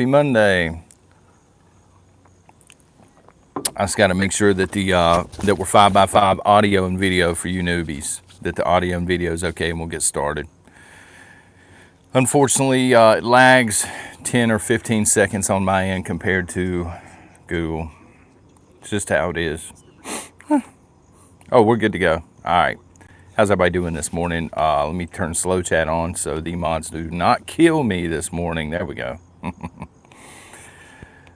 Happy Monday. I just got to make sure that that we're 5x5 audio and video for you newbies. That the audio and video is okay, and we'll get started. Unfortunately, it lags 10 or 15 seconds on my end compared to Google. It's just how it is. Oh, we're good to go. All right. How's everybody doing this morning? Let me turn slow chat on so the mods do not kill me this morning. There we go.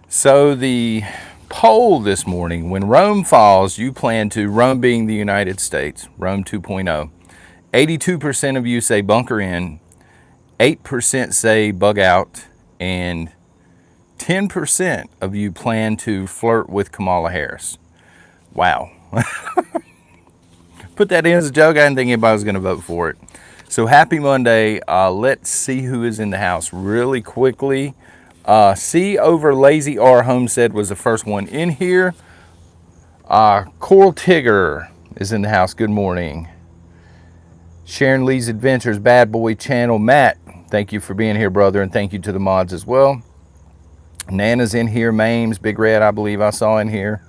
So the poll this morning: when Rome falls, you plan to, Rome being the United States, Rome 2.0. 82% of you say bunker in, 8% say bug out, and 10% of you plan to flirt with Kamala Harris. Wow. Put that in as a joke. I didn't think anybody was going to vote for it. So happy Monday. Let's see who is in the house really quickly. C over Lazy R Homestead was the first one in here. Coral Tigger is in the house. Good morning. Sharon Lee's Adventures Bad Boy Channel. Matt, thank you for being here, brother, and thank you to the mods as well. Nana's in here. Mames, Big Red, I believe I saw in here.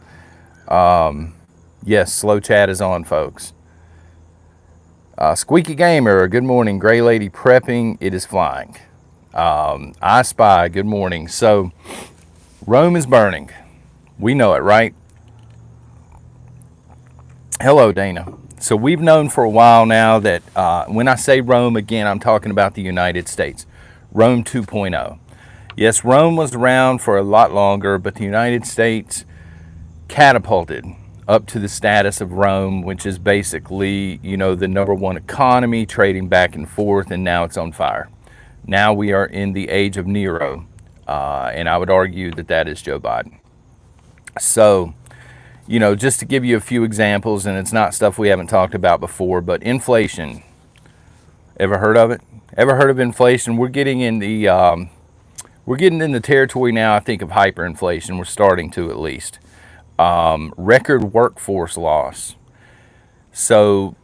Yes, slow chat is on, folks. Squeaky Gamer, good morning. Gray Lady Prepping, it is flying. I Spy, good morning. So, Rome is burning. We know it, right? Hello, Dana. So, we've known for a while now that when I say Rome, again, I'm talking about the United States. Rome 2.0. Yes, Rome was around for a lot longer, but the United States catapulted up to the status of Rome, which is basically, the #1 economy, trading back and forth, and now it's on fire. Now we are in the age of Nero, and I would argue that that is Joe Biden. So, just to give you a few examples, and it's not stuff we haven't talked about before, but inflation. Ever heard of it? Ever heard of inflation? We're getting in the territory now, I think, of hyperinflation. We're starting to, at least. Record workforce loss. So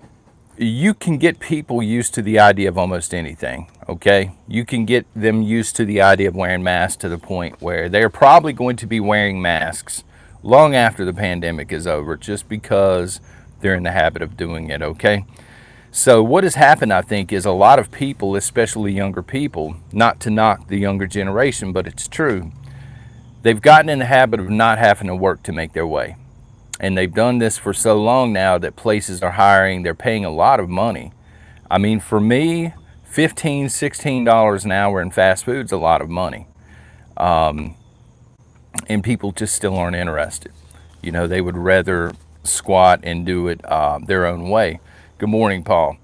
you can get people used to the idea of almost anything, okay? You can get them used to the idea of wearing masks to the point where they're probably going to be wearing masks long after the pandemic is over, just because they're in the habit of doing it, okay? So what has happened, I think, is a lot of people, especially younger people, not to knock the younger generation, but it's true, they've gotten in the habit of not having to work to make their way. And they've done this for so long now that places are hiring, they're paying a lot of money. I mean, for me, $15, $16 an hour in fast food is a lot of money. And people just still aren't interested. They would rather squat and do it their own way. Good morning, Paul.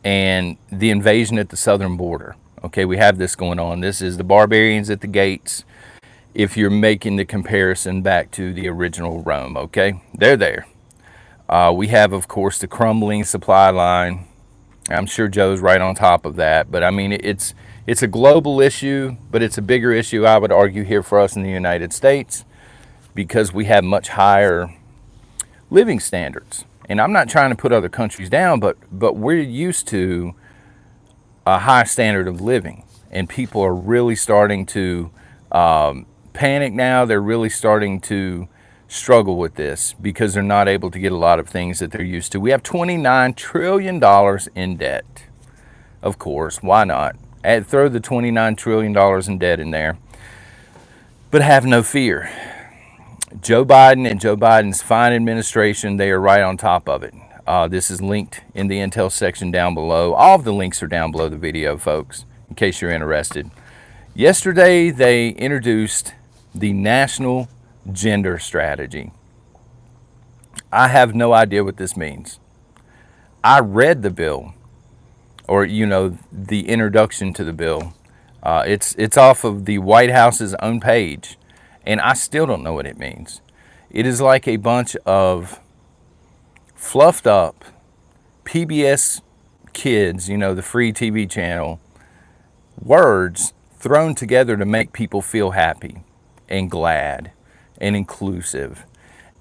And the invasion at the southern border. Okay, we have this going on. This is the barbarians at the gates. If you're making the comparison back to the original Rome, okay? They're there. We have, of course, the crumbling supply line. I'm sure Joe's right on top of that. But, I mean, it's a global issue, but it's a bigger issue, I would argue, here for us in the United States, because we have much higher living standards. And I'm not trying to put other countries down, but we're used to a high standard of living. And people are really starting to panic now. They're really starting to struggle with this because they're not able to get a lot of things that they're used to. We have $29 trillion in debt. Of course, why not? Throw the $29 trillion in debt in there. But have no fear. Joe Biden and Joe Biden's fine administration, they are right on top of it. This is linked in the Intel section down below. All of the links are down below the video, folks, in case you're interested. Yesterday, they introduced the National Gender Strategy. I have no idea what this means. I read the bill, or, the introduction to the bill. It's off of the White House's own page, and I still don't know what it means. It is like a bunch of fluffed up PBS Kids, the free TV channel, words thrown together to make people feel happy and glad and inclusive.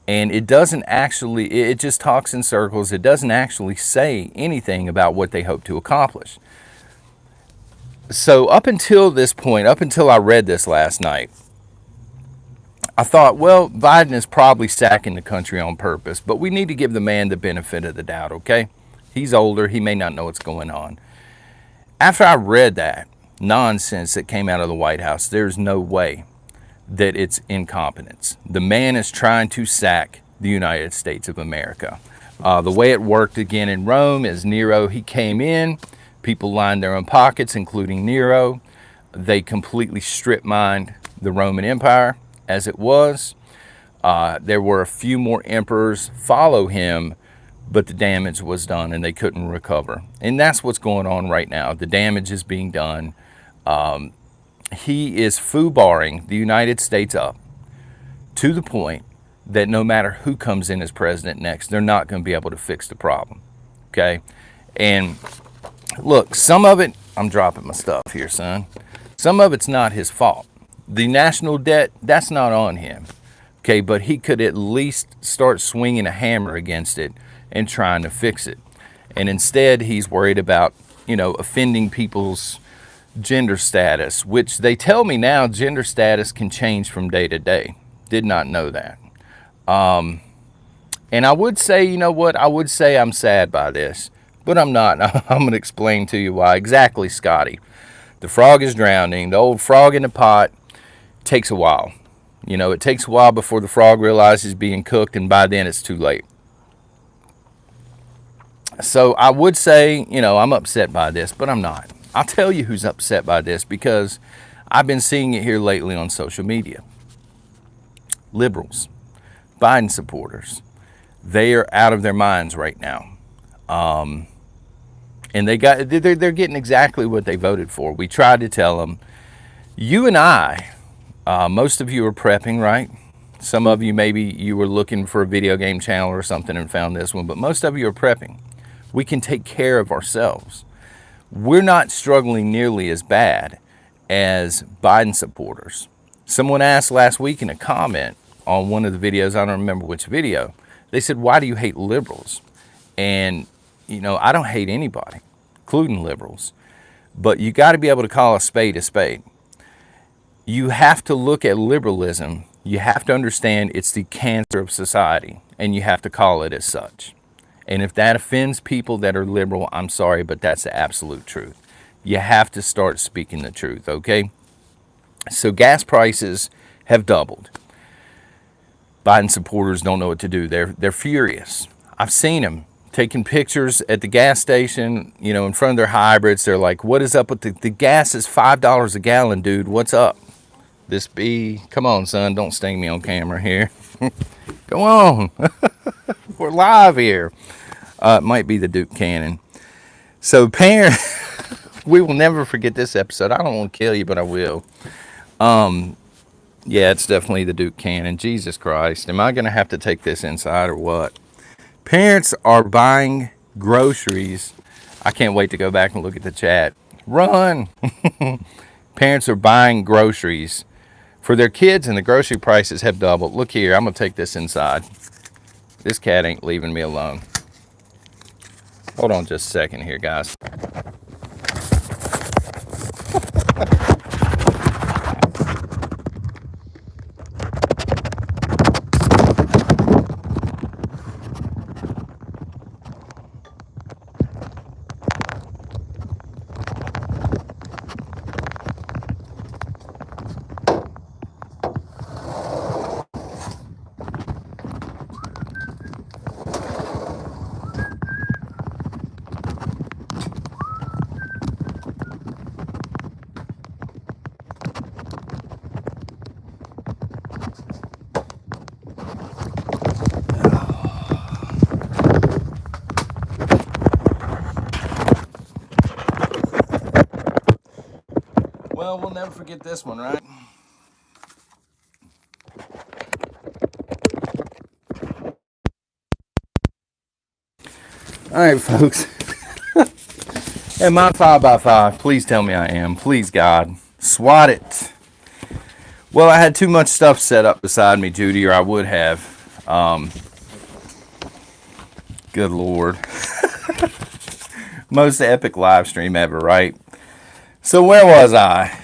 And it doesn't actually, it just talks in circles. It doesn't actually say anything about what they hope to accomplish. So up until this point, up until I read this last night, I thought, well, Biden is probably sacking the country on purpose, but we need to give the man the benefit of the doubt, okay? He's older. He may not know what's going on. After I read that nonsense that came out of the White House, there's no way that it's incompetence. The man is trying to sack the United States of America. The way it worked again in Rome is Nero, he came in, people lined their own pockets, including Nero. They completely strip mined the Roman Empire as it was. There were a few more emperors follow him, but the damage was done and they couldn't recover. And that's what's going on right now. The damage is being done. He is foobarring the United States up to the point that no matter who comes in as president next, they're not going to be able to fix the problem. Okay? And look, some of it, I'm dropping my stuff here, son. Some of it's not his fault. The national debt, that's not on him. Okay, but he could at least start swinging a hammer against it and trying to fix it. And instead, he's worried about, offending people's gender status, which they tell me now gender status can change from day to day. Did not know that. And I would say, you know what? I would say I'm sad by this, but I'm not. I'm going to explain to you why. Exactly, Scotty. The frog is drowning. The old frog in the pot takes a while. It takes a while before the frog realizes being cooked, and by then it's too late. So I would say, I'm upset by this, but I'm not. I'll tell you who's upset by this because I've been seeing it here lately on social media. Liberals, Biden supporters, they are out of their minds right now. And they're getting exactly what they voted for. We tried to tell them, you and I, most of you are prepping, right? Some of you, maybe you were looking for a video game channel or something and found this one, but most of you are prepping. We can take care of ourselves. We're not struggling nearly as bad as Biden supporters. Someone asked last week in a comment on one of the videos, I don't remember which video, they said, why do you hate liberals? And, I don't hate anybody, including liberals, but you got to be able to call a spade a spade. You have to look at liberalism. You have to understand it's the cancer of society, and you have to call it as such. And if that offends people that are liberal, I'm sorry, but that's the absolute truth. You have to start speaking the truth, okay? So gas prices have doubled. Biden supporters don't know what to do. They're furious. I've seen them taking pictures at the gas station, in front of their hybrids. They're like, what is up with the gas is $5 a gallon, dude. What's up? Come on, son, don't sting me on camera here. Go on. We're live here. It might be the Duke Cannon. So we will never forget this episode. I don't want to kill you, but I will. Yeah, it's definitely the Duke Cannon. Jesus Christ. Am I going to have to take this inside or what? Parents are buying groceries. I can't wait to go back and look at the chat. Run. Parents are buying groceries for their kids, and the grocery prices have doubled. Look here, I'm going to take this inside. This cat ain't leaving me alone. Hold on just a second here, guys. Well, we'll never forget this one, right? All right, folks. Am I 5x5? Please tell me I am. Please, God. SWAT it. Well, I had too much stuff set up beside me, Judy, or I would have. Good Lord. Most epic live stream ever, right? So where was I?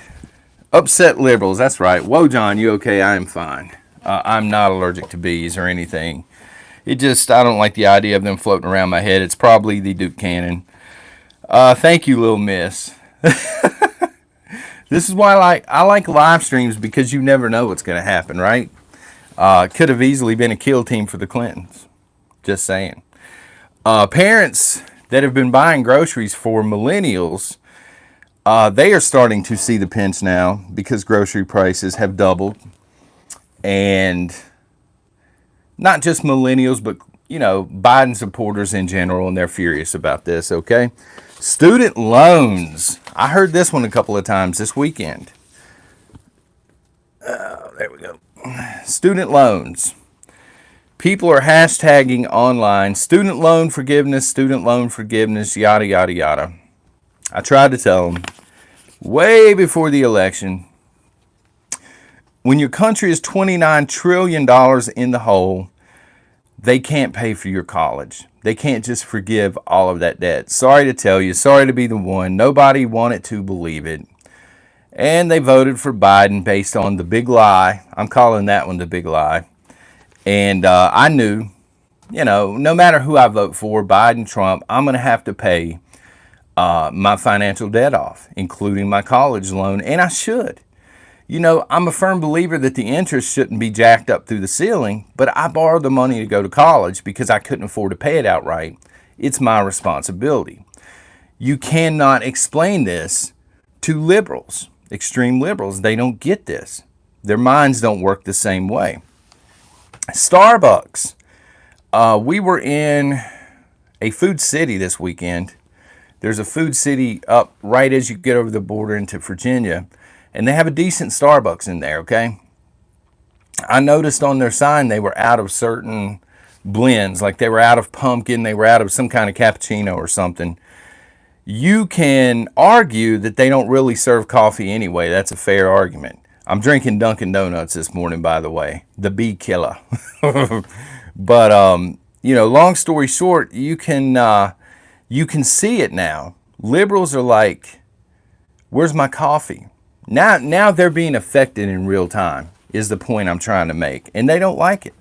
Upset liberals. That's right. Whoa, John, you okay? I am fine. I'm not allergic to bees or anything. It just, I don't like the idea of them floating around my head. It's probably the Duke Cannon. Thank you, little miss. This is why I like live streams, because you never know what's going to happen, right? Could have easily been a kill team for the Clintons. Just saying. Parents that have been buying groceries for millennials, they are starting to see the pinch now because grocery prices have doubled. And not just millennials, but, Biden supporters in general, and they're furious about this, okay? Student loans. I heard this one a couple of times this weekend. There we go. Student loans. People are hashtagging online student loan forgiveness, yada, yada, yada. I tried to tell them way before the election, when your country is $29 trillion in the hole, they can't pay for your college. They can't just forgive all of that debt. Sorry to tell you, sorry to be the one. Nobody wanted to believe it. And they voted for Biden based on the big lie. I'm calling that one the big lie. And I knew, no matter who I vote for, Biden, Trump, I'm going to have to pay my financial debt off, including my college loan. And I should. I'm a firm believer that the interest shouldn't be jacked up through the ceiling, but I borrowed the money to go to college because I couldn't afford to pay it outright. It's my responsibility. You cannot explain this to liberals, extreme liberals. They don't get this. Their minds don't work the same way. Starbucks. We were in a food city this weekend. There's a food city up right as you get over the border into Virginia. And they have a decent Starbucks in there, okay? I noticed on their sign they were out of certain blends, like they were out of pumpkin, they were out of some kind of cappuccino or something. You can argue that they don't really serve coffee anyway. That's a fair argument. I'm drinking Dunkin' Donuts this morning, by the way, the bee killer. But, long story short, you can see it now. Liberals are like, where's my coffee? Now they're being affected in real time is the point I'm trying to make. And they don't like it.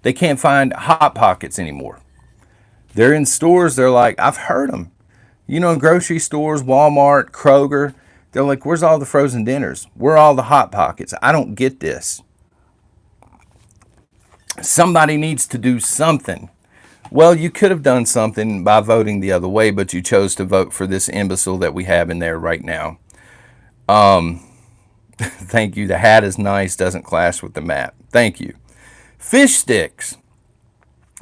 They can't find Hot Pockets anymore. They're in stores. They're like, I've heard them. In grocery stores, Walmart, Kroger. They're like, where's all the frozen dinners? Where are all the Hot Pockets? I don't get this. Somebody needs to do something. Well, you could have done something by voting the other way, but you chose to vote for this imbecile that we have in there right now. Thank you. The hat is nice, doesn't clash with the map. Thank you. Fish sticks.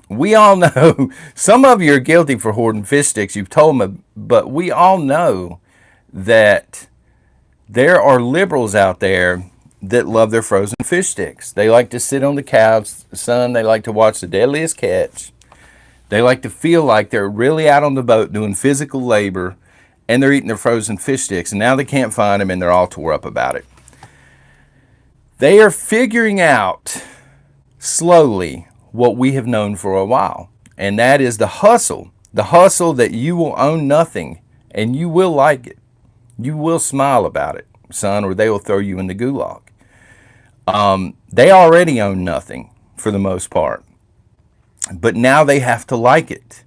We all know, some of you are guilty for hoarding fish sticks. You've told me, but we all know that there are liberals out there that love their frozen fish sticks. They like to sit on the couch, sun. They like to watch The Deadliest Catch. They like to feel like they're really out on the boat doing physical labor, and they're eating their frozen fish sticks, and now they can't find them, and they're all tore up about it. They are figuring out slowly what we have known for a while, and that is the hustle that you will own nothing, and you will like it. You will smile about it, son, or they will throw you in the gulag. They already own nothing for the most part, but now they have to like it,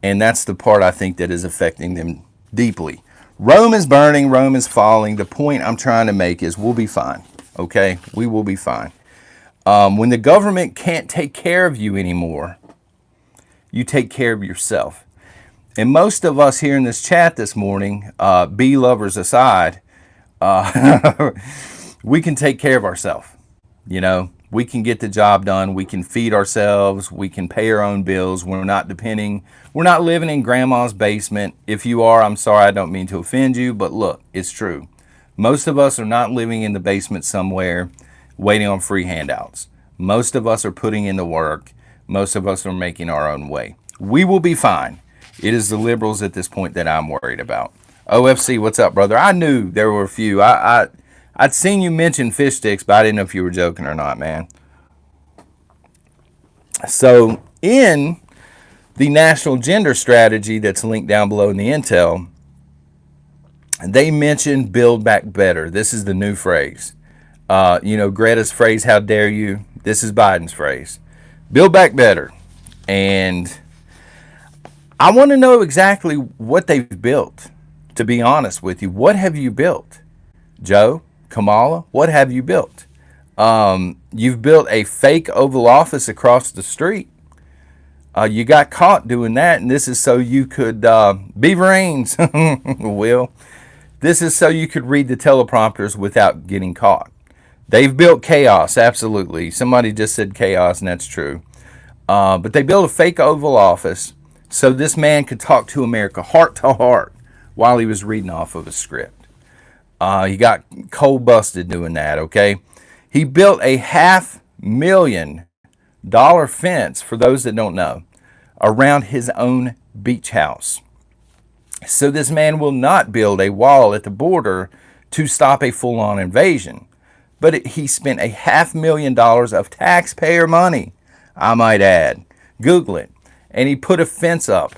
and that's the part I think that is affecting them deeply. Rome is burning, Rome is falling. The point I'm trying to make is we'll be fine, okay? We will be fine. When the government can't take care of you anymore, you take care of yourself. And most of us here in this chat this morning, bee lovers aside, we can take care of ourselves. We can get the job done. We can feed ourselves. We can pay our own bills. We're not living in grandma's basement. If you are, I'm sorry, I don't mean to offend you, but look, it's true. Most of us are not living in the basement somewhere waiting on free handouts. Most of us are putting in the work. Most of us are making our own way. We will be fine. It is the liberals at this point that I'm worried about. OFC, what's up, brother? I knew there were a few. I'd seen you mention fish sticks, but I didn't know if you were joking or not, man. So in the national gender strategy that's linked down below in the intel, They mentioned Build Back Better. This is the new phrase. Greta's phrase, how dare you? This is Biden's phrase. Build Back Better. And I want to know exactly what they've built, to be honest with you. What have you built? Joe, Kamala, what have you built? You've built a fake Oval Office across the street. You got caught doing that, and this is so you could, Beaver Ains, Will, this is so you could read the teleprompters without getting caught. They've built chaos, absolutely. Somebody just said chaos, and that's true. But they built a fake Oval Office so this man could talk to America heart to heart while he was reading off of a script. He got cold busted doing that, okay? He built a $500,000 fence, for those that don't know, around his own beach house. So this man will not build a wall at the border to stop a full-on invasion. But he spent a $500,000 of taxpayer money, I might add. Google it. And he put a fence up,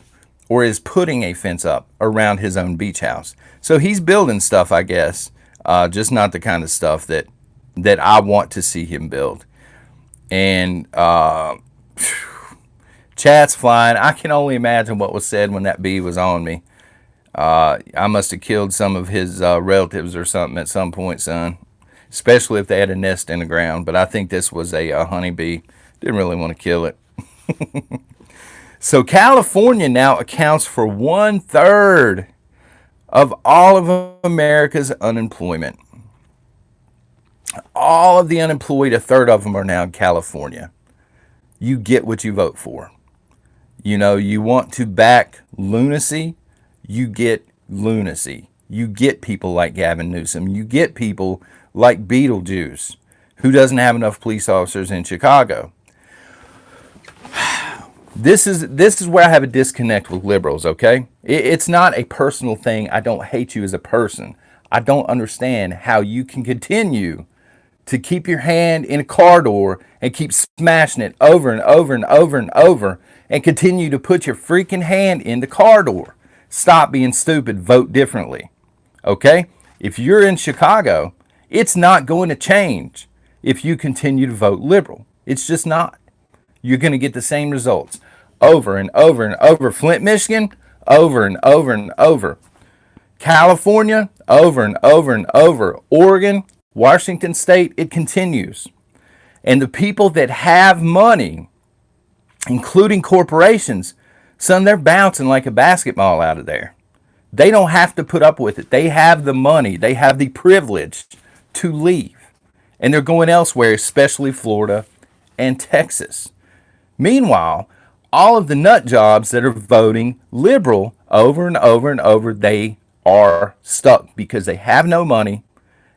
or is putting a fence up around his own beach house. So he's building stuff, I guess, just not the kind of stuff that I want to see him build. And chat's flying. I can only imagine what was said when that bee was on me. I must have killed some of his relatives or something at some point, son. Especially if they had a nest in the ground. But I think this was a honeybee. Didn't really want to kill it. So California now accounts for 1/3 of all of America's unemployment. All of the unemployed, 1/3 of them are now in California. You get what you vote for. You want to back lunacy, you get lunacy. You get people like Gavin Newsom. You get people like Beetlejuice, who doesn't have enough police officers in Chicago. This is where I have a disconnect with liberals, okay? It's not a personal thing. I don't hate you as a person. I don't understand how you can continue to keep your hand in a car door and keep smashing it over and over and over and over and continue to put your freaking hand in the car door. Stop being stupid. Vote differently, okay? If you're in Chicago, it's not going to change if you continue to vote liberal. It's just not. You're going to get the same results over and over and over. Flint, Michigan, over and over and over. California, over and over and over. Oregon, Washington State, it continues. And the people that have money, including corporations, son, they're bouncing like a basketball out of there. They don't have to put up with it. They have the money. They have the privilege to leave. And they're going elsewhere, especially Florida and Texas. Meanwhile, all of the nut jobs that are voting liberal over and over and over, they are stuck because they have no money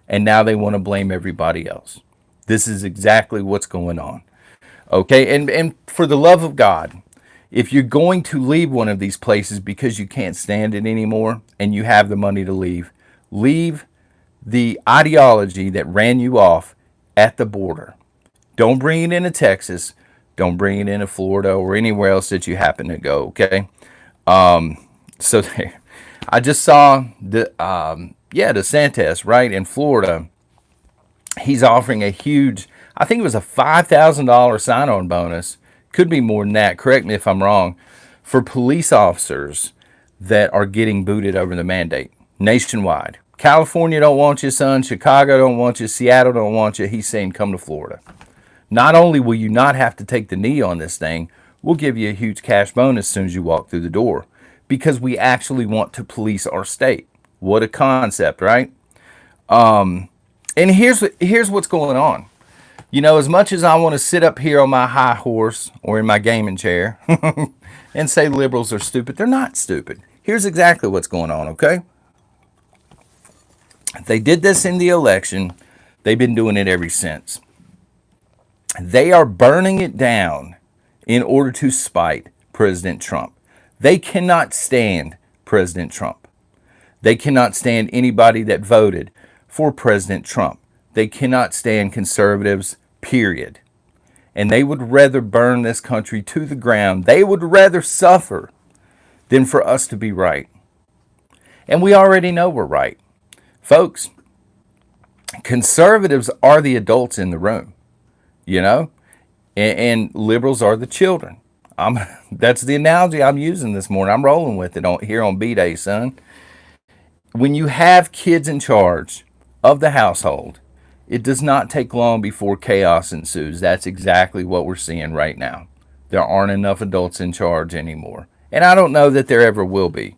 and now they want to blame everybody else. This is exactly what's going on. Okay, and for the love of God, if you're going to leave one of these places because you can't stand it anymore and you have the money to leave, leave the ideology that ran you off at the border. Don't bring it into Texas. Don't bring it into Florida or anywhere else that you happen to go, okay? So there. I just saw DeSantis, right, in Florida. He's offering a huge, I think it was a $5,000 sign-on bonus. Could be more than that. Correct me if I'm wrong. For police officers that are getting booted over the mandate nationwide. California don't want you, son. Chicago don't want you. Seattle don't want you. He's saying come to Florida. Not only will you not have to take the knee on this thing, we'll give you a huge cash bonus as soon as you walk through the door because we actually want to police our state. What a concept, right? And here's what's going on. As much as I want to sit up here on my high horse or in my gaming chair and say liberals are stupid, they're not stupid. Here's exactly what's going on, okay? They did this in the election. They've been doing it ever since. They are burning it down in order to spite President Trump. They cannot stand President Trump. They cannot stand anybody that voted for President Trump. They cannot stand conservatives, period. And they would rather burn this country to the ground. They would rather suffer than for us to be right. And we already know we're right. Folks, conservatives are the adults in the room, you know, and liberals are the children. I'm that's the analogy I'm using this morning. I'm rolling with it on here on B Day, son. When you have kids in charge of the household, it does not take long before chaos ensues. That's exactly what we're seeing right now. There aren't enough adults in charge anymore. And I don't know that there ever will be.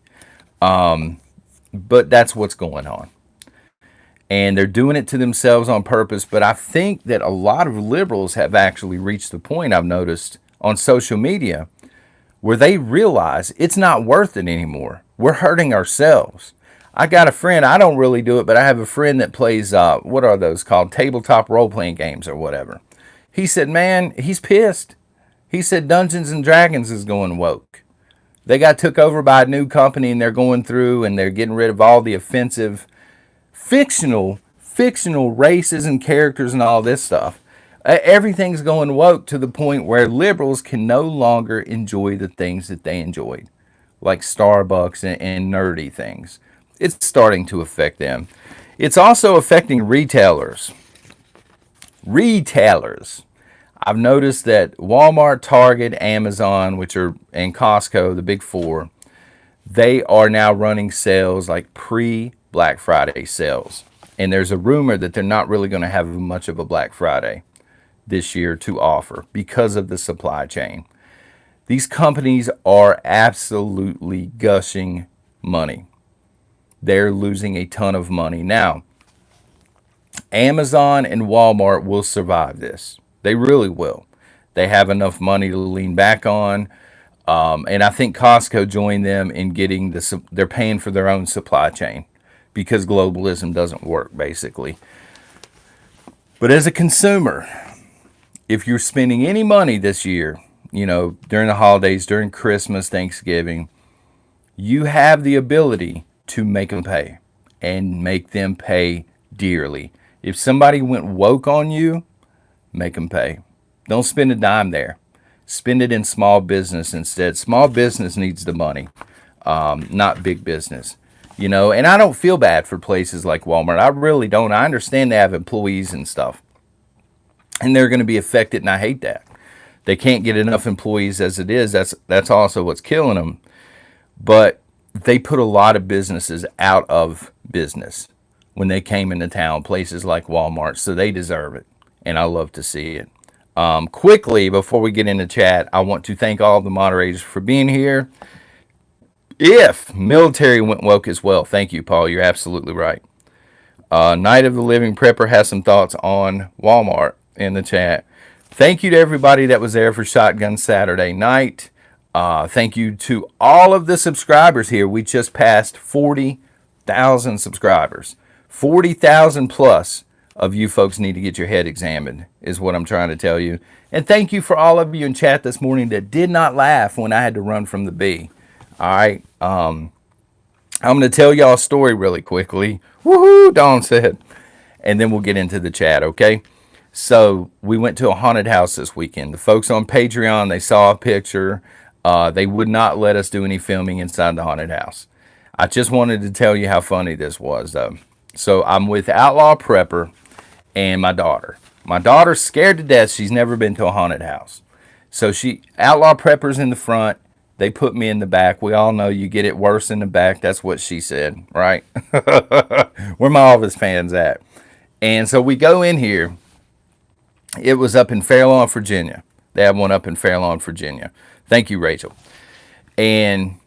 But that's what's going on. And they're doing it to themselves on purpose. But I think that a lot of liberals have actually reached the point, I've noticed on social media, where they realize it's not worth it anymore. We're hurting ourselves. I got a friend, I don't really do it, but I have a friend that plays, what are those called? Tabletop role playing games or whatever. He said, man, he's pissed. He said Dungeons and Dragons is going woke. They got took over by a new company and they're going through and they're getting rid of all the offensive fictional races and characters and all this stuff. Everything's going woke to the point where liberals can no longer enjoy the things that they enjoyed, like Starbucks and nerdy things. It's starting to affect them. It's also affecting retailers. I've noticed that Walmart, Target, Amazon, and Costco, the big four, they are now running sales like pre-Black Friday sales. And there's a rumor that they're not really going to have much of a Black Friday this year to offer because of the supply chain. These companies are absolutely gushing money. They're losing a ton of money. Now, Amazon and Walmart will survive this. They really will. They have enough money to lean back on. And I think Costco joined them in getting they're paying for their own supply chain because globalism doesn't work, basically. But as a consumer, if you're spending any money this year, during the holidays, during Christmas, Thanksgiving, you have the ability to make them pay and make them pay dearly. If somebody went woke on you, make them pay. Don't spend a dime there. Spend it in small business instead. Small business needs the money, not big business. And I don't feel bad for places like Walmart. I really don't. I understand they have employees and stuff, and they're going to be affected, and I hate that. They can't get enough employees as it is. That's also what's killing them. But they put a lot of businesses out of business when they came into town, places like Walmart, so they deserve it, and I love to see it. Quickly, before we get into chat, I want to thank all the moderators for being here. If military went woke as well, thank you, Paul. You're absolutely right. Night of the Living Prepper has some thoughts on Walmart in the chat. Thank you to everybody that was there for Shotgun Saturday night. Thank you to all of the subscribers here. We just passed 40,000 subscribers. 40,000 plus of you folks need to get your head examined, is what I'm trying to tell you. And thank you for all of you in chat this morning that did not laugh when I had to run from the bee. All right. I'm going to tell y'all a story really quickly. Woohoo, Dawn said. And then we'll get into the chat, okay? So we went to a haunted house this weekend. The folks on Patreon, they saw a picture. They would not let us do any filming inside the haunted house. I just wanted to tell you how funny this was, though. So I'm with Outlaw Prepper and my daughter. My daughter's scared to death. She's never been to a haunted house. So Outlaw Prepper's in the front. They put me in the back. We all know you get it worse in the back. That's what she said, right? Where my Elvis fans at? And so we go in here. It was up in Fairlawn, Virginia. They have one up in Fairlawn, Virginia. Thank you, Rachel. And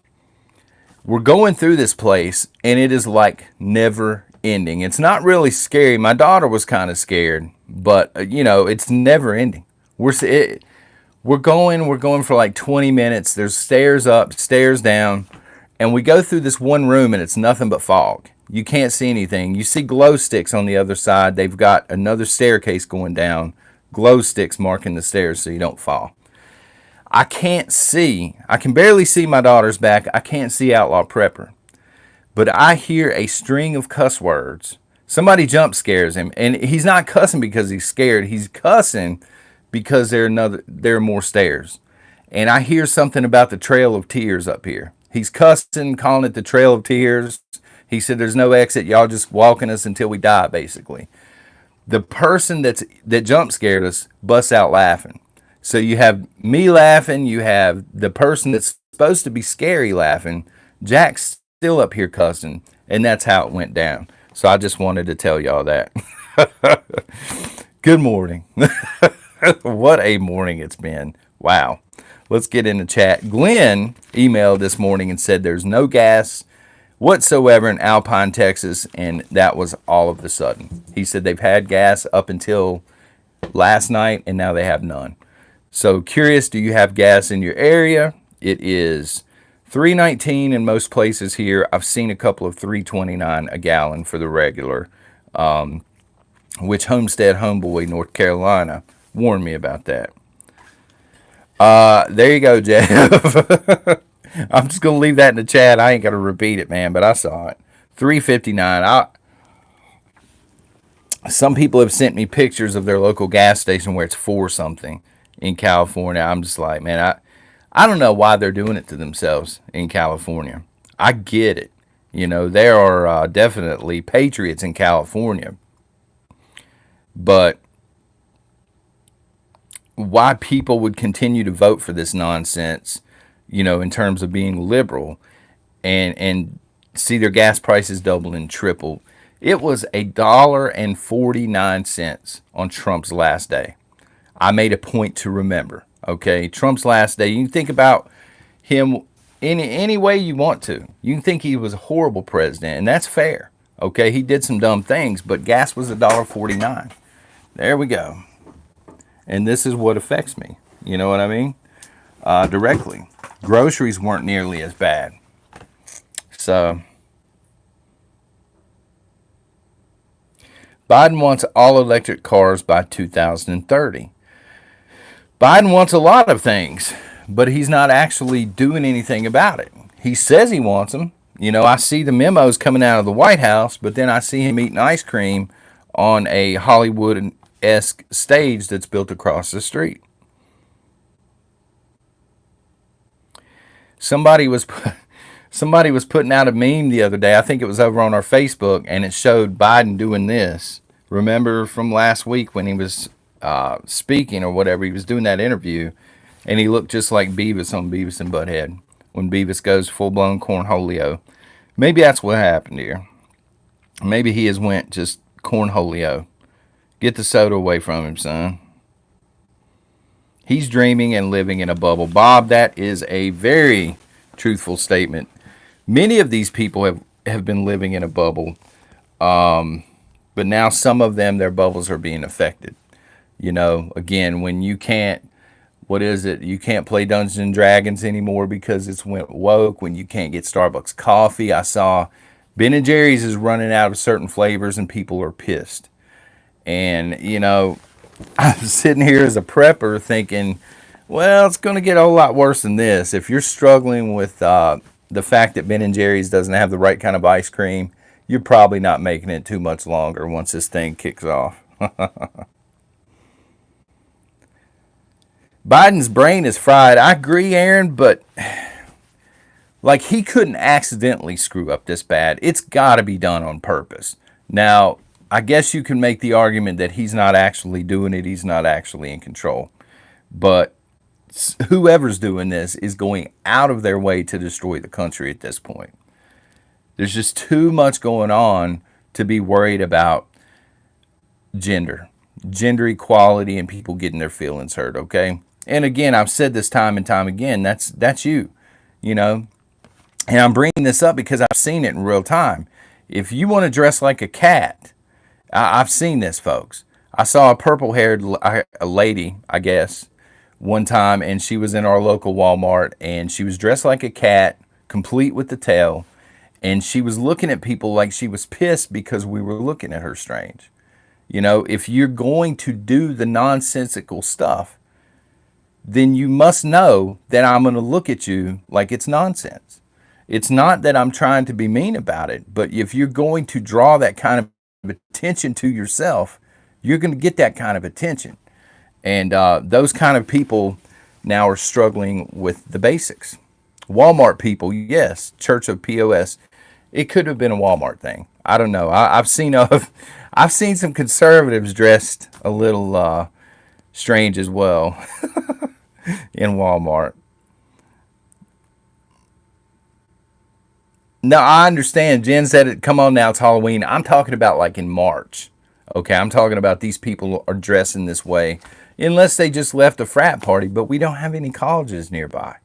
we're going through this place, and it is like never ending. It's not really scary. My daughter was kind of scared, but it's never ending. We're going for like 20 minutes. There's stairs up, stairs down, and we go through this one room, and it's nothing but fog. You can't see anything. You see glow sticks on the other side. They've got another staircase going down, glow sticks marking the stairs so you don't fall. I can't see. I can barely see my daughter's back. I can't see Outlaw Prepper. But I hear a string of cuss words. Somebody jump scares him, and he's not cussing because he's scared. He's cussing because there are more stairs. And I hear something about the Trail of Tears up here. He's cussing, calling it the Trail of Tears. He said, there's no exit. Y'all just walking us until we die, basically. The person that jump scared us busts out laughing. So you have me laughing, you have the person that's supposed to be scary laughing. Jack's still up here cussing, and that's how it went down. So I just wanted to tell y'all that. Good morning. What a morning it's been. Wow. Let's get in the chat. Glenn emailed this morning and said there's no gas whatsoever in Alpine, Texas, and that was all of a sudden. He said they've had gas up until last night, and now they have none. So curious, do you have gas in your area? It is $3.19 in most places here. I've seen a couple of $3.29 a gallon for the regular, which Homestead Homeboy, North Carolina, warned me about that. There you go, Jeff. I'm just going to leave that in the chat. I ain't going to repeat it, man, but I saw it. $3.59. Some people have sent me pictures of their local gas station where it's $4 something in California. I'm just like, man, I don't know why they're doing it to themselves in California. I get it. You know, there are definitely patriots in California. But why people would continue to vote for this nonsense, you know, in terms of being liberal and see their gas prices double and triple. It was $1.49 on Trump's last day. I made a point to remember, okay? Trump's last day. You can think about him any way you want to. You can think he was a horrible president, and that's fair, okay? He did some dumb things, but gas was $1.49. There we go. And this is what affects me. You know what I mean? Directly. Groceries weren't nearly as bad. So Biden wants all electric cars by 2030. Biden wants a lot of things, but he's not actually doing anything about it. He says he wants them. You know, I see the memos coming out of the White House, but then I see him eating ice cream on a Hollywood-esque stage that's built across the street. Somebody was putting out a meme the other day. I think it was over on our Facebook, and it showed Biden doing this. Remember from last week when he was speaking or whatever, he was doing that interview, and he looked just like Beavis on Beavis and Butthead when Beavis goes full-blown cornholio. Maybe that's what happened here. Maybe he has went just cornholio. Get the soda away from him, son. He's dreaming and living in a bubble. Bob, that is a very truthful statement. Many of these people have been living in a bubble, but now some of them, their bubbles are being affected. You know, again, when you can't, what is it? You can't play Dungeons and Dragons anymore because it's went woke. When you can't get Starbucks coffee. I saw Ben & Jerry's is running out of certain flavors and people are pissed. And, you know, I'm sitting here as a prepper thinking, well, it's going to get a whole lot worse than this. If you're struggling with the fact that Ben & Jerry's doesn't have the right kind of ice cream, you're probably not making it too much longer once this thing kicks off. Biden's brain is fried. I agree, Aaron, but like he couldn't accidentally screw up this bad. It's got to be done on purpose. Now, I guess you can make the argument that he's not actually doing it. He's not actually in control. But whoever's doing this is going out of their way to destroy the country at this point. There's just too much going on to be worried about gender equality and people getting their feelings hurt, okay? And again, I've said this time and time again, that's you, you know? And I'm bringing this up because I've seen it in real time. If you want to dress like a cat, I've seen this, folks. I saw a purple-haired lady, I guess, one time, and she was in our local Walmart, and she was dressed like a cat, complete with the tail, and she was looking at people like she was pissed because we were looking at her strange. You know, if you're going to do the nonsensical stuff, then you must know that I'm going to look at you like it's nonsense. It's not that I'm trying to be mean about it, but if you're going to draw that kind of attention to yourself, you're going to get that kind of attention. And those kind of people now are struggling with the basics. Walmart people, yes, Church of POS. It could have been a Walmart thing. I don't know. I've seen I've seen some conservatives dressed a little strange as well in Walmart. No, I understand. Jen said it. Come on now, it's Halloween. I'm talking about like in March. Okay, I'm talking about these people are dressing this way, unless they just left a frat party. But we don't have any colleges nearby.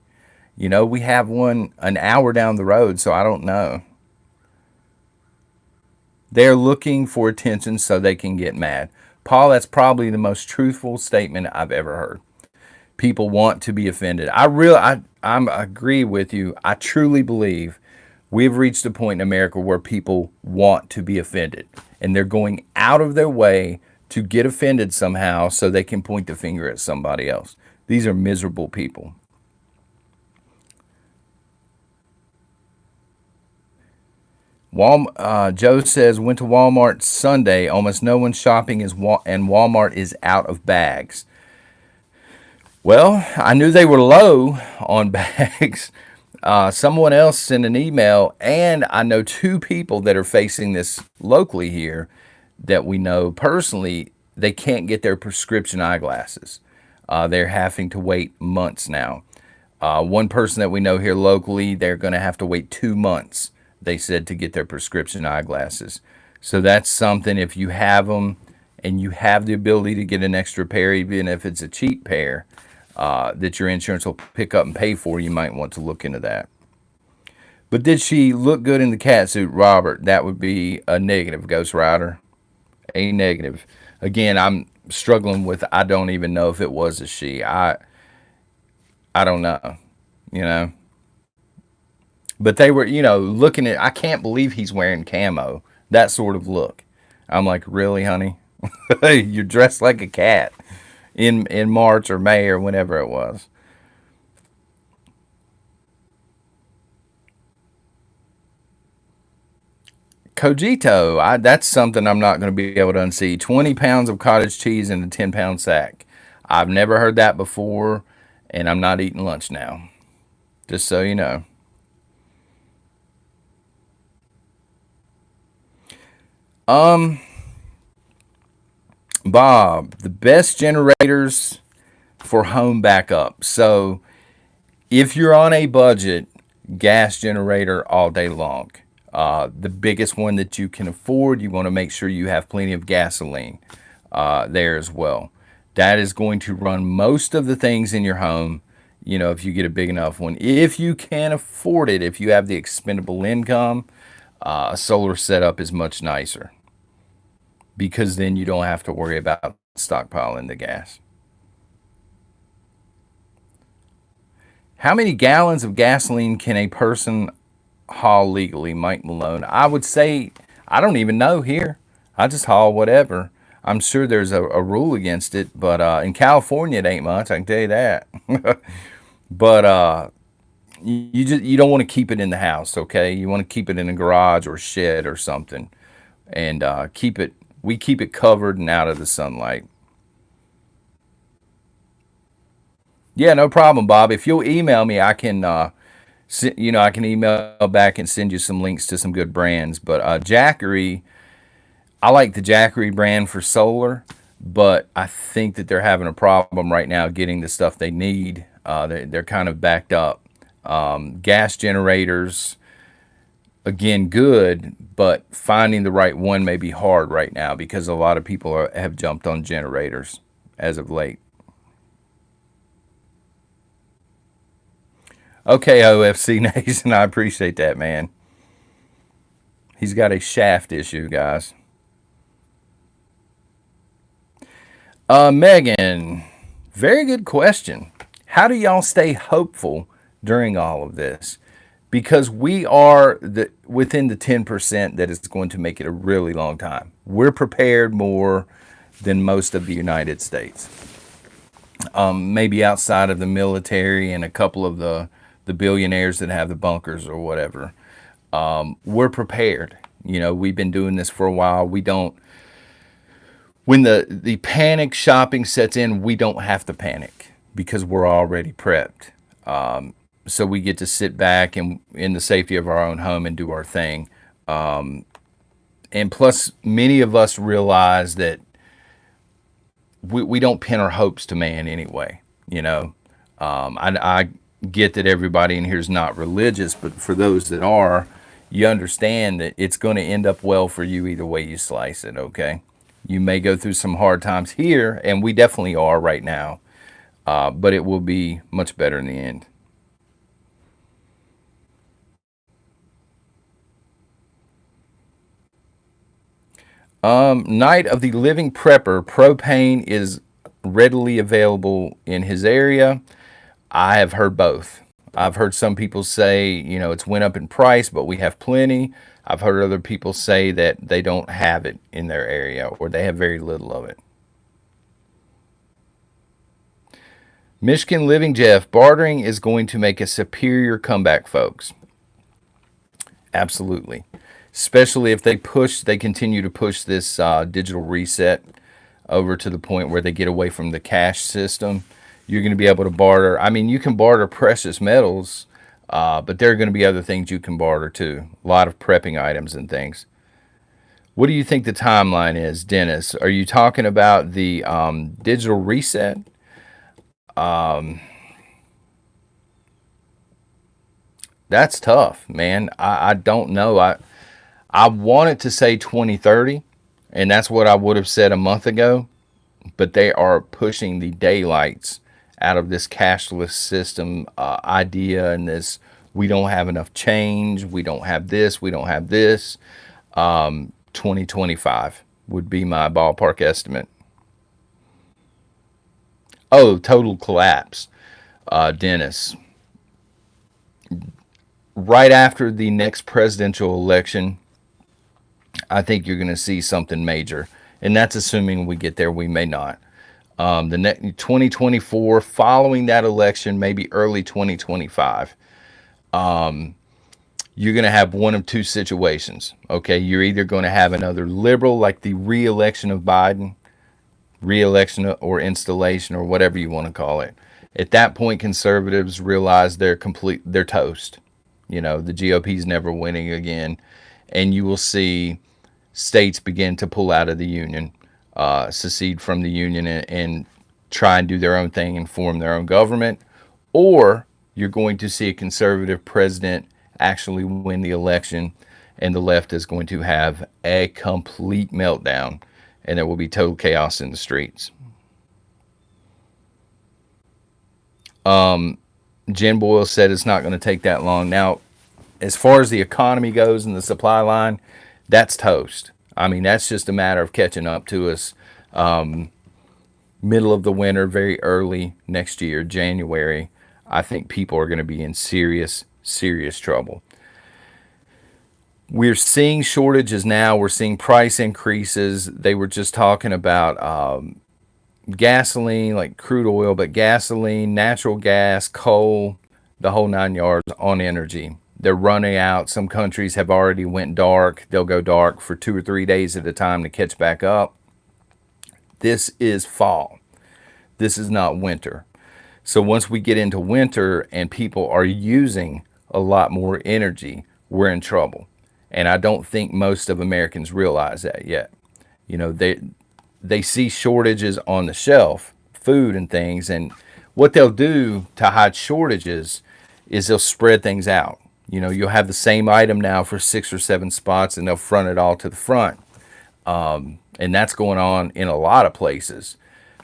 You know, we have one an hour down the road, so I don't know. They're looking for attention so they can get mad. Paul, that's probably the most truthful statement I've ever heard. People want to be offended. I agree with you. I truly believe we've reached a point in America where people want to be offended, and they're going out of their way to get offended somehow so they can point the finger at somebody else. These are miserable people. Joe says, went to Walmart Sunday. Almost no one's shopping and Walmart is out of bags. Well, I knew they were low on bags. Someone else sent an email, and I know two people that are facing this locally here that we know personally. They can't get their prescription eyeglasses. They're having to wait months now. One person that we know here locally, they're going to have to wait 2 months, they said, to get their prescription eyeglasses. So that's something, if you have them and you have the ability to get an extra pair, even if it's a cheap pair, that your insurance will pick up and pay for, you might want to look into that. But did she look good in the cat suit, Robert? That would be a negative, Ghost Rider. A negative. Again, I'm struggling with, I don't even know if it was a she. I don't know, you know. But they were, looking at, I can't believe he's wearing camo. That sort of look. I'm like, really, honey? You're dressed like a cat in March or May or whenever it was. Cogito, that's something I'm not going to be able to unsee. 20 pounds of cottage cheese in a 10-pound sack. I've never heard that before, and I'm not eating lunch now. Just so you know. Um, Bob, the best generators for home backup. So if you're on a budget, gas generator all day long. The biggest one that you can afford, you want to make sure you have plenty of gasoline there as well. That is going to run most of the things in your home, if you get a big enough one. If you can afford it, if you have the expendable income, a solar setup is much nicer because then you don't have to worry about stockpiling the gas. How many gallons of gasoline can a person haul legally, Mike Malone? I would say, I don't even know here. I just haul whatever. I'm sure there's a rule against it, but in California it ain't much. I can tell you that. But you don't want to keep it in the house, okay? You want to keep it in a garage or shed or something, and We keep it covered and out of the sunlight. Yeah, no problem, Bob. If you'll email me, I can I can email back and send you some links to some good brands. But Jackery, I like the Jackery brand for solar, but I think that they're having a problem right now getting the stuff they need. They're kind of backed up. Gas generators, again, good, but finding the right one may be hard right now because a lot of people have jumped on generators as of late. Okay, OFC Nation, I appreciate that, man. He's got a shaft issue, guys. Megan, very good question. How do y'all stay hopeful during all of this? Because we are within the 10% that is going to make it a really long time. We're prepared more than most of the United States. Maybe outside of the military and a couple of the billionaires that have the bunkers or whatever. We're prepared. We've been doing this for a while. We don't, when the panic shopping sets in, we don't have to panic because we're already prepped. So we get to sit back and in the safety of our own home and do our thing. And plus, many of us realize that we don't pin our hopes to man anyway. You know, I get that everybody in here is not religious, but for those that are, you understand that it's going to end up well for you either way you slice it, okay? You may go through some hard times here, and we definitely are right now, but it will be much better in the end. Night of the Living Prepper, propane is readily available in his area. I have heard both. I've heard some people say, you know, it's went up in price, but we have plenty. I've heard other people say that they don't have it in their area or they have very little of it. Michigan Living Jeff, bartering is going to make a superior comeback, folks. Absolutely. Especially if they continue to push this digital reset over to the point where they get away from the cash system. You're going to be able to barter. I mean, you can barter precious metals, but there are going to be other things you can barter too. A lot of prepping items and things. What do you think the timeline is, Dennis? Are you talking about the digital reset? That's tough, man. I don't know. I wanted to say 2030, and that's what I would have said a month ago, but they are pushing the daylights out of this cashless system idea and this we don't have enough change, we don't have this, we don't have this. 2025 would be my ballpark estimate. Oh, total collapse, Dennis. Right after the next presidential election, I think you're going to see something major, and that's assuming we get there. We may not. The next 2024, following that election, maybe early 2025, you're going to have one of two situations. Okay, you're either going to have another liberal, like the re-election of Biden, re-election or installation or whatever you want to call it. At that point, conservatives realize they're toast. You know, the GOP's never winning again, and you will see states begin to pull out of the union, secede from the union, and try and do their own thing and form their own government. Or you're going to see a conservative president actually win the election, and the left is going to have a complete meltdown, and there will be total chaos in the streets. Jen Boyle said it's not going to take that long. Now, as far as the economy goes and the supply line, that's toast. I mean, that's just a matter of catching up to us. Middle of the winter, very early next year, January, I think people are going to be in serious, serious trouble. We're seeing shortages now. We're seeing price increases. They were just talking about gasoline, like crude oil, but gasoline, natural gas, coal, the whole 9 yards on energy. They're running out. Some countries have already went dark. They'll go dark for 2 or 3 days at a time to catch back up. This is fall. This is not winter. So once we get into winter and people are using a lot more energy, we're in trouble. And I don't think most of Americans realize that yet. You know, they see shortages on the shelf, food and things, and what they'll do to hide shortages is they'll spread things out. You know, you'll have the same item now for 6 or 7 spots, and they'll front it all to the front. And that's going on in a lot of places.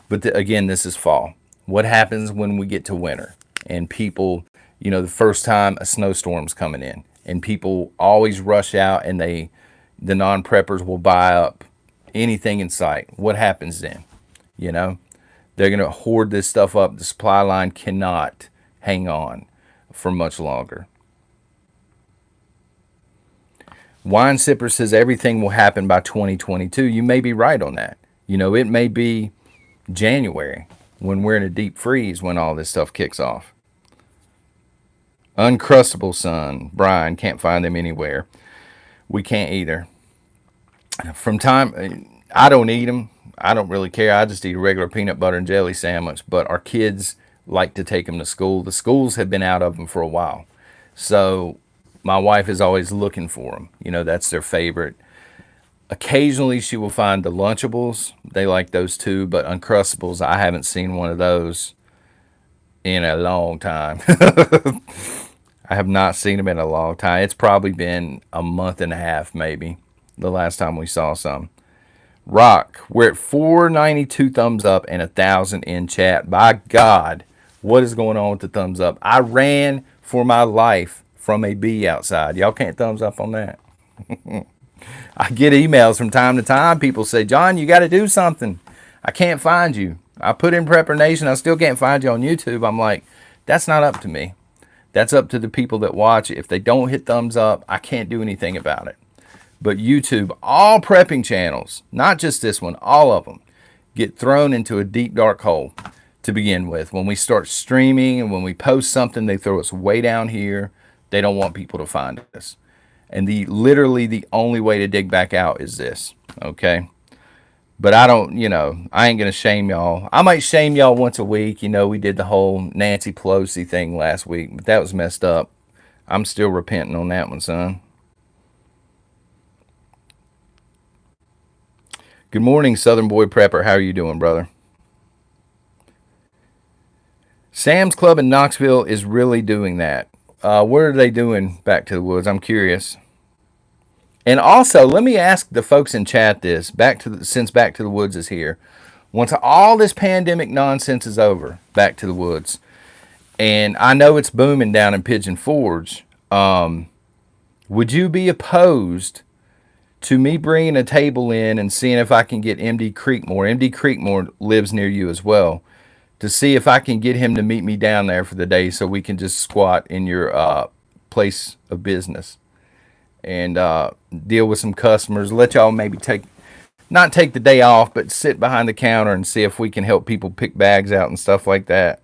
But again, this is fall. What happens when we get to winter and people, you know, the first time a snowstorm's coming in and people always rush out and the non-preppers will buy up anything in sight. What happens then? You know, they're going to hoard this stuff up. The supply line cannot hang on for much longer. Wine Sipper says everything will happen by 2022. You may be right on that. You know, it may be January when we're in a deep freeze when all this stuff kicks off. Uncrustable Sun, Brian, can't find them anywhere. We can't either. From time, I don't eat them. I don't really care. I just eat a regular peanut butter and jelly sandwich. But our kids like to take them to school. The schools have been out of them for a while. So my wife is always looking for them. You know, that's their favorite. Occasionally, she will find the Lunchables. They like those too, but Uncrustables, I haven't seen one of those in a long time. I have not seen them in a long time. It's probably been a month and a half, maybe, the last time we saw some. Rock, we're at 492 thumbs up and 1,000 in chat. By God, what is going on with the thumbs up? I ran for my life from a bee outside. Y'all can't thumbs up on that. I get emails from time to time. People say, John, you got to do something. I can't find you. I put in Prepper Nation. I still can't find you on YouTube. I'm like, that's not up to me. That's up to the people that watch it. If they don't hit thumbs up, I can't do anything about it. But YouTube, all prepping channels, not just this one, all of them, get thrown into a deep, dark hole to begin with. When we start streaming and when we post something, they throw us way down here. They don't want people to find us. And literally the only way to dig back out is this, okay? But I don't, I ain't going to shame y'all. I might shame y'all once a week. We did the whole Nancy Pelosi thing last week, but that was messed up. I'm still repenting on that one, son. Good morning, Southern Boy Prepper. How are you doing, brother? Sam's Club in Knoxville is really doing that. What are they doing Back to the Woods? I'm curious. And also, let me ask the folks in chat this. Since Back to the Woods is here, once all this pandemic nonsense is over, Back to the Woods, and I know it's booming down in Pigeon Forge, would you be opposed to me bringing a table in and seeing if I can get MD Creekmore? MD Creekmore lives near you as well. To see if I can get him to meet me down there for the day so we can just squat in your place of business and deal with some customers. Let y'all maybe not take the day off, but sit behind the counter and see if we can help people pick bags out and stuff like that.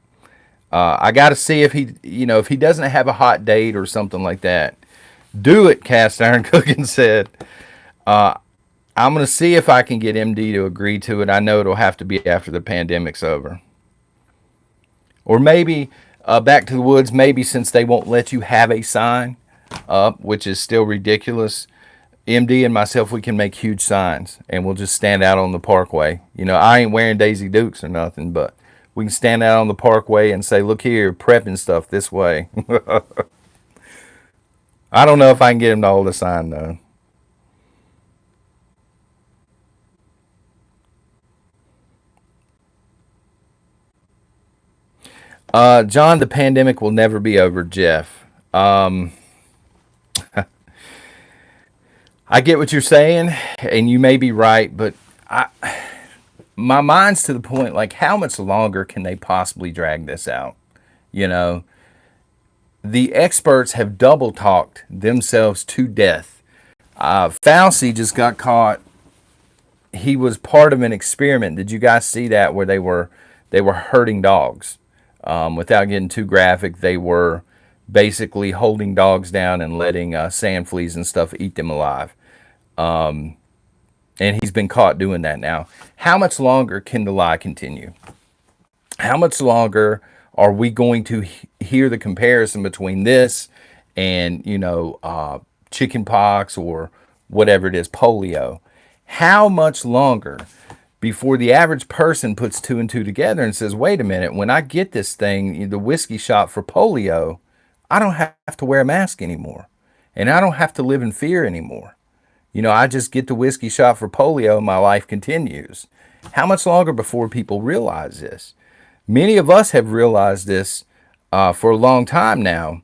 I got to see if if he doesn't have a hot date or something like that. Do it, Cast Iron Cooking said. I'm going to see if I can get MD to agree to it. I know it'll have to be after the pandemic's over. Or maybe Back to the Woods, maybe since they won't let you have a sign up, which is still ridiculous, MD and myself, we can make huge signs and we'll just stand out on the parkway. I ain't wearing Daisy Dukes or nothing, but we can stand out on the parkway and say, look here, prepping stuff this way. I don't know if I can get him to hold a sign, though. John, the pandemic will never be over, Jeff. I get what you're saying, and you may be right, but my mind's to the point, like, how much longer can they possibly drag this out? The experts have double talked themselves to death. Fauci just got caught. He was part of an experiment. Did you guys see that where they were hurting dogs? Without getting too graphic, they were basically holding dogs down and letting sand fleas and stuff eat them alive. And he's been caught doing that now. How much longer can the lie continue? How much longer are we going to hear the comparison between this and, chicken pox or whatever it is, polio? How much longer before the average person puts two and two together and says, wait a minute, when I get this thing, the whiskey shot for polio, I don't have to wear a mask anymore. And I don't have to live in fear anymore. I just get the whiskey shot for polio and my life continues. How much longer before people realize this? Many of us have realized this for a long time now.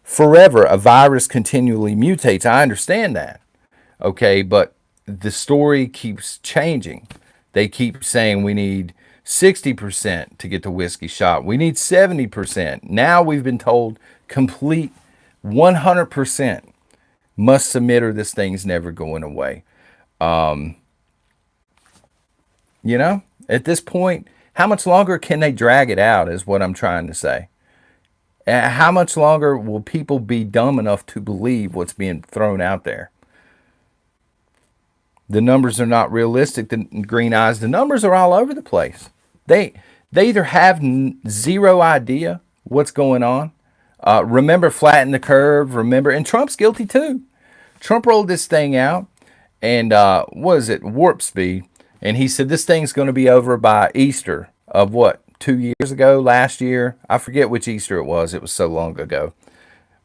Forever, a virus continually mutates. I understand that. Okay, but the story keeps changing. They keep saying we need 60% to get the whiskey shot. We need 70%. Now we've been told complete 100% must submit or this thing's never going away. At this point, how much longer can they drag it out is what I'm trying to say. How much longer will people be dumb enough to believe what's being thrown out there? The numbers are not realistic. The green eyes, the numbers are all over the place. They either have zero idea what's going on, Remember flatten the curve. Remember, and Trump's guilty too. Trump rolled this thing out, and what is it, warp speed, and he said this thing's going to be over by Easter of what, 2 years ago, last year? I forget which Easter it was. It was so long ago.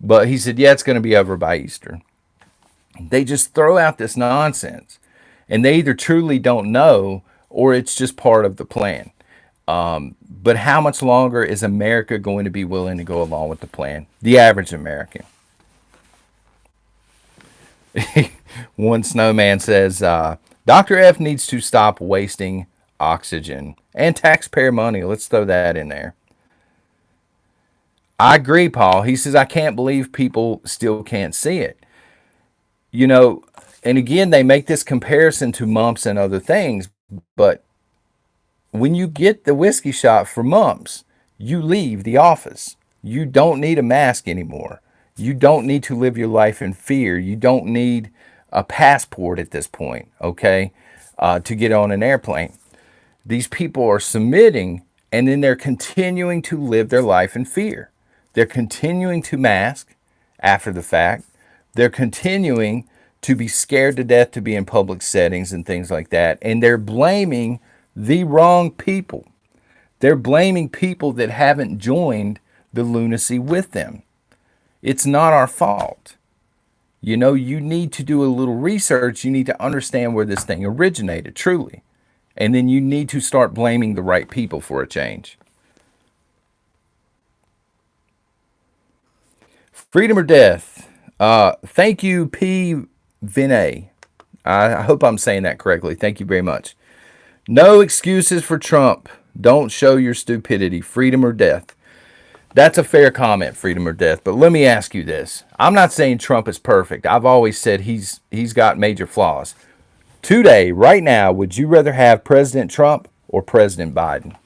But he said, yeah, it's going to be over by Easter. They just throw out this nonsense, and they either truly don't know or it's just part of the plan. But how much longer is America going to be willing to go along with the plan? The average American. One snowman says, Dr. F needs to stop wasting oxygen and taxpayer money. Let's throw that in there. I agree, Paul. He says, I can't believe people still can't see it. You know, and again, they make this comparison to mumps and other things, but when you get the whiskey shot for mumps, you leave the office. You don't need a mask anymore. You don't need to live your life in fear. You don't need a passport at this point, okay, to get on an airplane. These people are submitting, and then they're continuing to live their life in fear. They're continuing to mask after the fact. They're continuing to be scared to death to be in public settings and things like that. And they're blaming the wrong people. They're blaming people that haven't joined the lunacy with them. It's not our fault. You know, you need to do a little research. You need to understand where this thing originated, truly. And then you need to start blaming the right people for a change. Freedom or death. Thank you, P. Vinay. I hope I'm saying that correctly. Thank you very much. No excuses for Trump. Don't show your stupidity. Freedom or death. That's a fair comment, freedom or death. But let me ask you this. I'm not saying Trump is perfect. I've always said he's got major flaws. Today, right now, would you rather have President Trump or President Biden?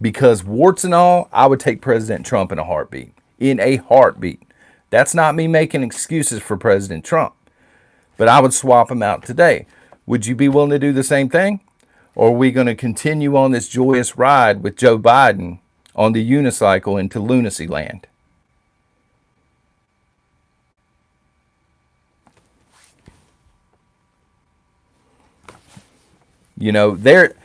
Because warts and all, I would take President Trump in a heartbeat. In a heartbeat. That's not me making excuses for President Trump. But I would swap him out today. Would you be willing to do the same thing? Or are we going to continue on this joyous ride with Joe Biden on the unicycle into lunacy land? You know, they're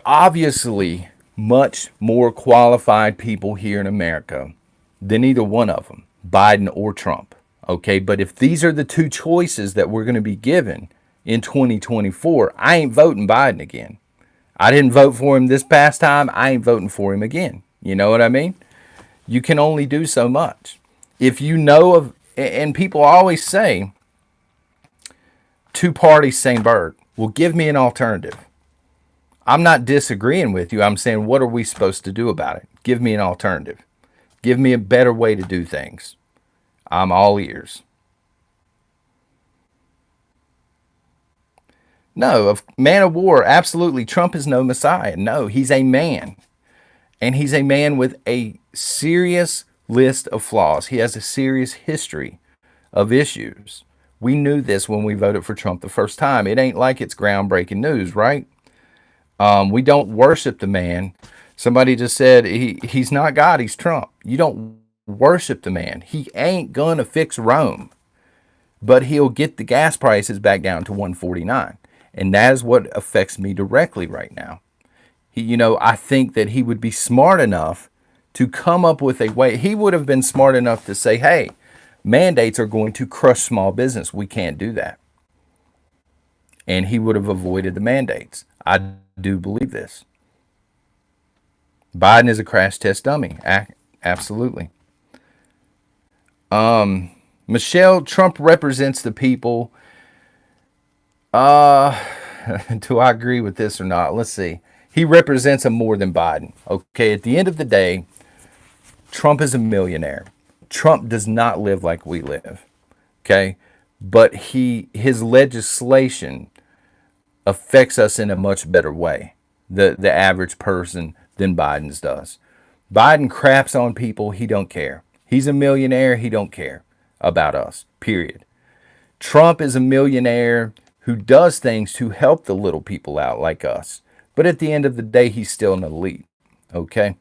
obviously much more qualified people here in America than either one of them, Biden or Trump. Okay, but if these are the two choices that we're going to be given in 2024, I ain't voting Biden again. I didn't vote for him this past time. I ain't voting for him again. You know what I mean? You can only do so much. If you know of, and people always say, two parties, same bird. Well, give me an alternative. I'm not disagreeing with you. I'm saying, what are we supposed to do about it? Give me an alternative. Give me a better way to do things. I'm all ears. No, of man of war, absolutely. Trump is no messiah. No, he's a man. And he's a man with a serious list of flaws. He has a serious history of issues. We knew this when we voted for Trump the first time. It ain't like it's groundbreaking news, right? We don't worship the man. Somebody just said he's not God, he's Trump. You don't worship the man. He ain't gonna fix Rome, but he'll get the gas prices back down to 149. And that is what affects me directly right now. I think that he would be smart enough to come up with a way. He would have been smart enough to say, hey, mandates are going to crush small business. We can't do that. And he would have avoided the mandates. I do believe this. Biden is a crash test dummy. Absolutely. Michelle, Trump represents the people. Do I agree with this or not? Let's see. He represents them more than Biden. Okay, at the end of the day, Trump is a millionaire. Trump does not live like we live. Okay? But his legislation affects us in a much better way, the average person, than Biden's does. Biden craps on people, he don't care. He's a millionaire, he don't care about us, period. Trump is a millionaire who does things to help the little people out like us. But at the end of the day, he's still an elite, okay?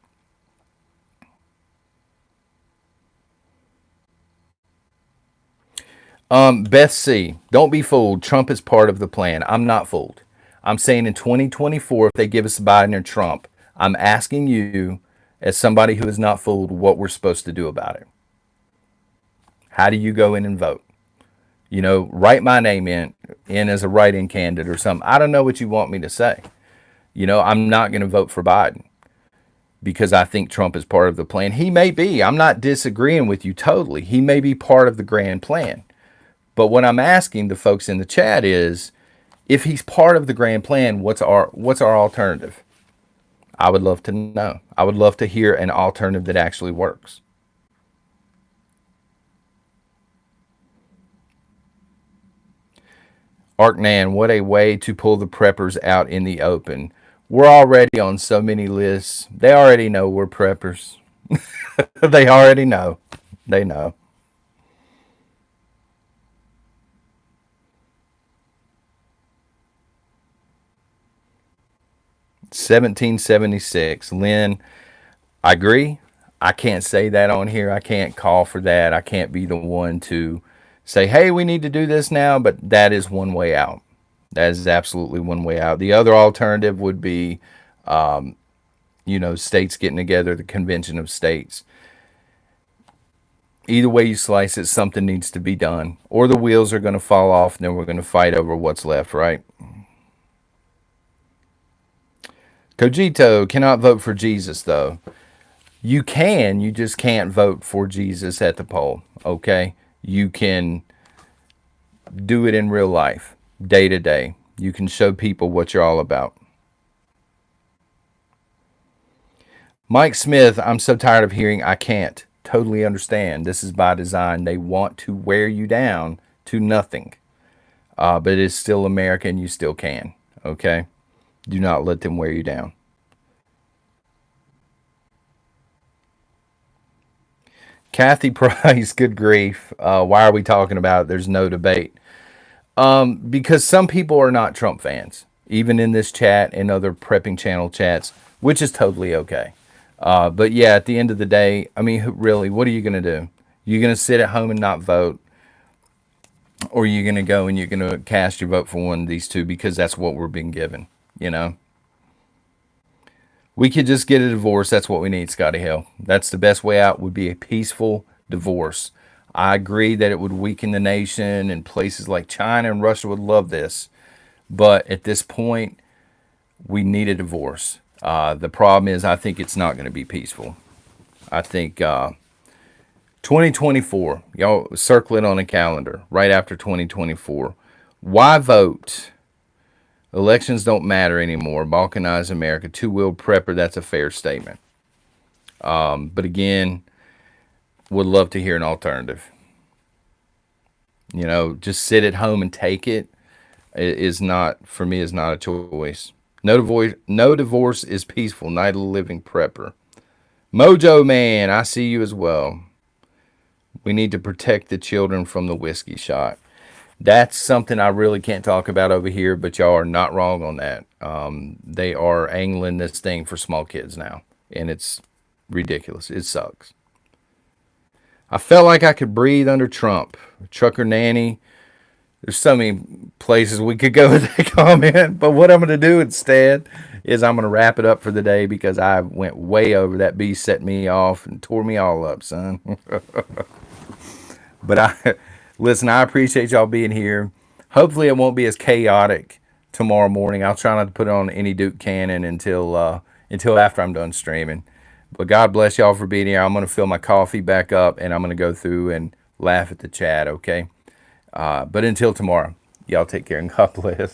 Beth C, don't be fooled. Trump is part of the plan. I'm not fooled. I'm saying in 2024, if they give us Biden or Trump, I'm asking you, as somebody who is not fooled, what we're supposed to do about it. How do you go in and vote? You know, write my name in as a write-in candidate or something. I don't know what you want me to say. You know, I'm not going to vote for Biden because I think Trump is part of the plan. He may be. I'm not disagreeing with you totally. He may be part of the grand plan. But what I'm asking the folks in the chat is, if he's part of the grand plan, what's our alternative? I would love to know. I would love to hear an alternative that actually works. Arknan, what a way to pull the preppers out in the open. We're already on so many lists. They already know we're preppers. They already know. They know. 1776. Lynn, I agree. I can't say that on here. I can't call for that. I can't be the one to say, hey, we need to do this now, but that is one way out. That is absolutely one way out. The other alternative would be, states getting together, the convention of states. Either way you slice it, something needs to be done, or the wheels are going to fall off and then we're going to fight over what's left, right? Cogito, cannot vote for Jesus, though. You can, you just can't vote for Jesus at the poll, okay? You can do it in real life, day to day. You can show people what you're all about. Mike Smith, I'm so tired of hearing I can't. Totally understand. This is by design. They want to wear you down to nothing. But it's still America and you still can, okay? Do not let them wear you down. Kathy Price, good grief. Why are we talking about it? There's no debate. Because some people are not Trump fans, even in this chat and other prepping channel chats, which is totally okay. But yeah, at the end of the day, I mean, really, what are you going to do? You're going to sit at home and not vote? Or you're going to go and you're going to cast your vote for one of these two because that's what we're being given, you know? We could just get a divorce. That's what we need, Scotty Hill. That's the best way out, would be a peaceful divorce. I agree that it would weaken the nation, and places like China and Russia would love this. But at this point, we need a divorce. The problem is I think it's not going to be peaceful. I think 2024, y'all circle it on a calendar right after 2024. Why vote? Elections don't matter anymore. Balkanize America. Two-wheeled prepper, that's a fair statement. But again, would love to hear an alternative. You know, just sit at home and take it is not, for me, is not a choice. No divorce is peaceful. Night of the Living Prepper. Mojo Man, I see you as well. We need to protect the children from the whiskey shot. That's something I really can't talk about over here, but y'all are not wrong on that. They are angling this thing for small kids now, and it's ridiculous. It sucks. I felt like I could breathe under Trump. Trucker Nanny. There's so many places we could go with that comment, but what I'm going to do instead is I'm going to wrap it up for the day because I went way over. That bee set me off and tore me all up, son. But listen, I appreciate y'all being here. Hopefully it won't be as chaotic tomorrow morning. I'll try not to put on any Duke Cannon until after I'm done streaming. But God bless y'all for being here. I'm going to fill my coffee back up, and I'm going to go through and laugh at the chat, okay? But until tomorrow, y'all take care and God bless.